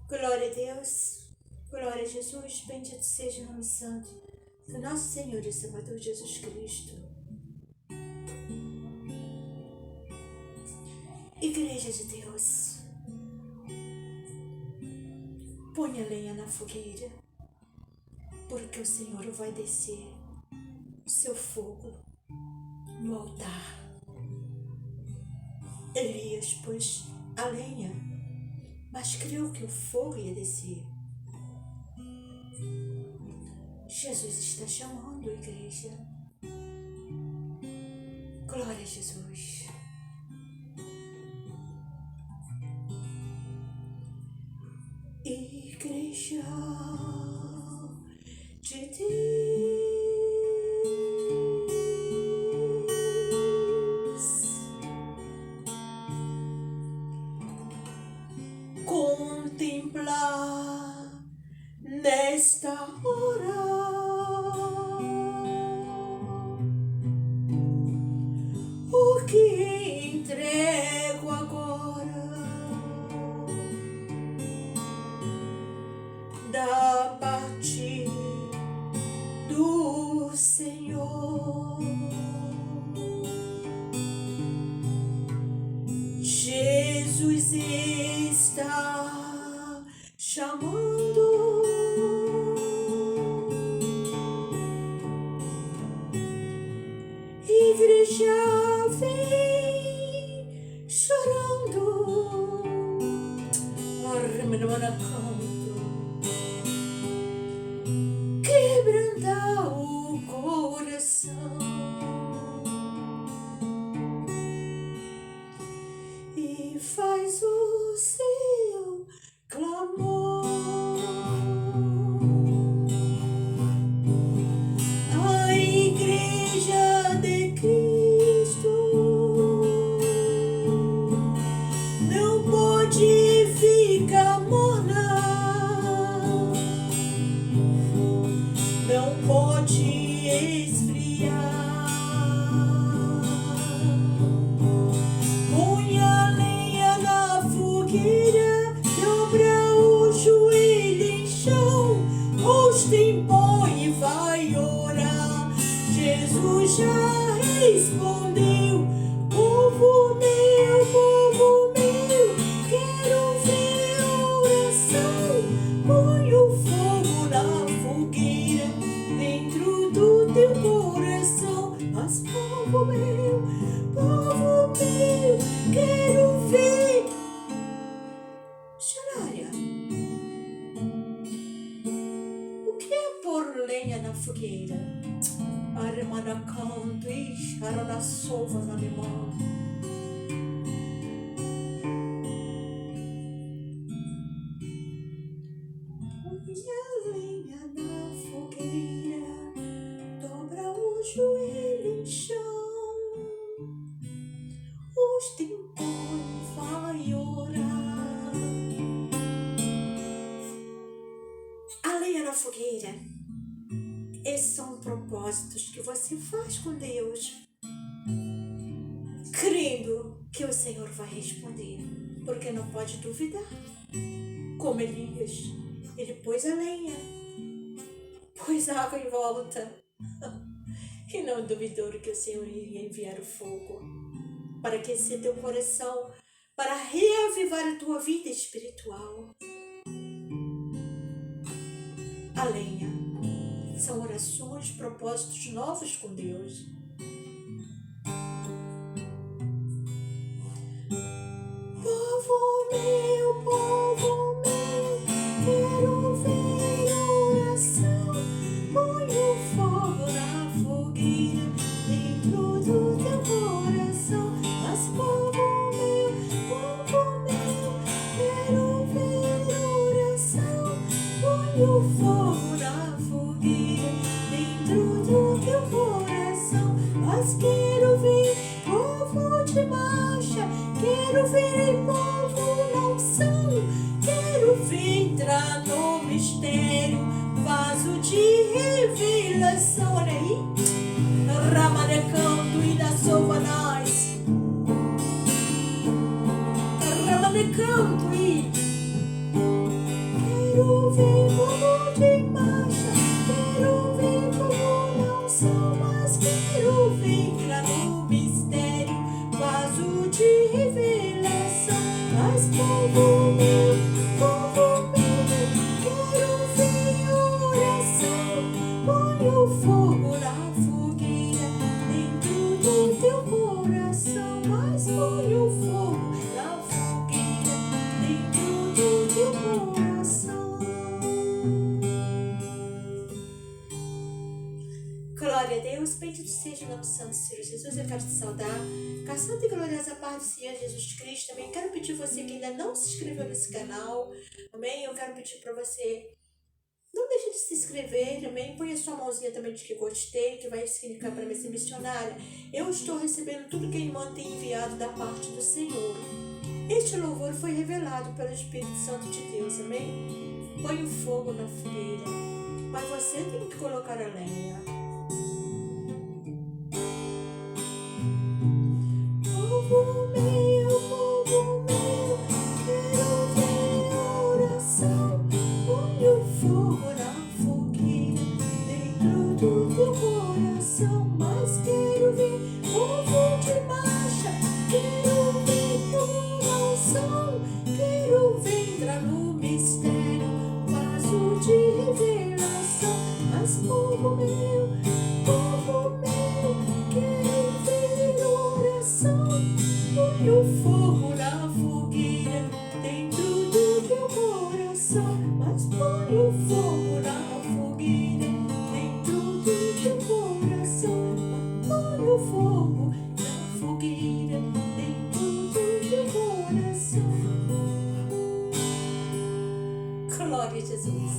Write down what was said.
Glória a Deus, glória a Jesus, bendito seja o nome santo do nosso Senhor e Salvador Jesus Cristo. Igreja de Deus, ponha lenha na fogueira, porque o Senhor vai descer o seu fogo no altar. Elias pôs a lenha, mas creu que o fogo ia descer. Jesus está chamando a igreja. Glória a Jesus. Igreja de Deus, contemplar nesta hora o que entrego agora da parte do Senhor. Jesus está chamando. Igreja vem chorando, quebranta o coração e faz o seu clamor. A igreja de Cristo não pode ficar morna, não pode esfriar. Põe a lenha na fogueira, dobra o joelho em chão, rosto em pó e vai orar. Jesus já respondeu: povo meu, quero ver oração. Põe o fogo na fogueira dentro do teu coração. Mas povo meu, quero ver. Xarária, o que é pôr lenha na fogueira? Armanacanto e charanassova na alemã. Põe a lenha na fogueira, dobra o joelho em chão, rosto em pó e vai orar. A lenha na fogueira. Esses são propósitos que você faz com Deus, crendo que o Senhor vai responder, porque não pode duvidar. Como Elias, ele pôs a lenha, pôs água em volta e não duvidou que o Senhor iria enviar o fogo para aquecer teu coração, para reavivar a tua vida espiritual. A lenha são orações, propósitos novos com Deus. Povo meu, quero ver oração. Põe o fogo na fogueira dentro do teu coração. Mas povo meu, quero ver oração. Põe o fogo na fogueira dentro do teu coração. Mas quero ver povo de marcha, quero ver povo na unção, quero ver entrar no mistério, vaso de revelação. Olha aí, Ramanecanto e da Sovanais, Ramanecanto e coração, mas põe o fogo na fogueira dentro do teu coração. Glória a Deus, bendito seja o nome santo do Senhor Jesus. Eu quero te saudar com a santa e gloriosa paz do Senhor Jesus Cristo. Também quero pedir você que ainda não se inscreveu nesse canal, amém? Eu quero pedir para você, não deixe de se inscrever, também põe a sua mãozinha também de que gostei, que vai significar para mim ser missionária. Eu estou recebendo tudo que a irmã tem enviado da parte do Senhor. Este louvor foi revelado pelo Espírito Santo de Deus, amém? Põe o fogo na fogueira, mas você tem que colocar a lenha. Povo meu, quero ver oração. Põe o fogo na fogueira dentro do teu coração. Mas quero ver povo de marcha, quero ver tua unção, quero ver entrar no mistério, vaso de revelação. Mas povo meu, quero ver oração. Põe o fogo na fogueira dentro do teu coração. Mas põe o fogo na fogueira dentro do teu coração. Põe o fogo na fogueira dentro do teu coração. Glória a Jesus.